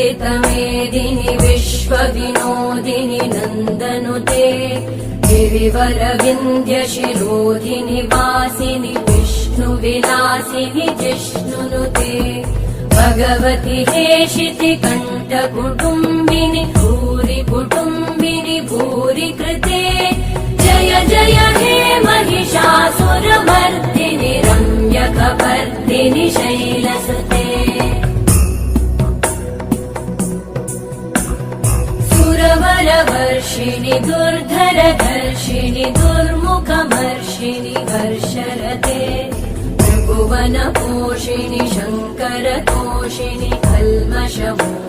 वन्दितमेदिनि विश्वविनोदिनि नन्दनुते गिरिवरविन्ध्यशिरोधिनि वासिनि विष्णुविलासिनि जिष्णुनुते भगवति हेशिति कण्ठकुटुम्बिनि भूरि कुटुम्बिनि भूरि कृते जय जय हे महिषासुरमर्दिनि रम्यकपर्दिनि शैलसुते सुरवरवर्षिणि दुर्धरधर्षिणि दुर्मुखमर्षिणि हर्षरते त्रिभुवनपोषिणि शङ्करतोषिणि कल्मषमोषिणि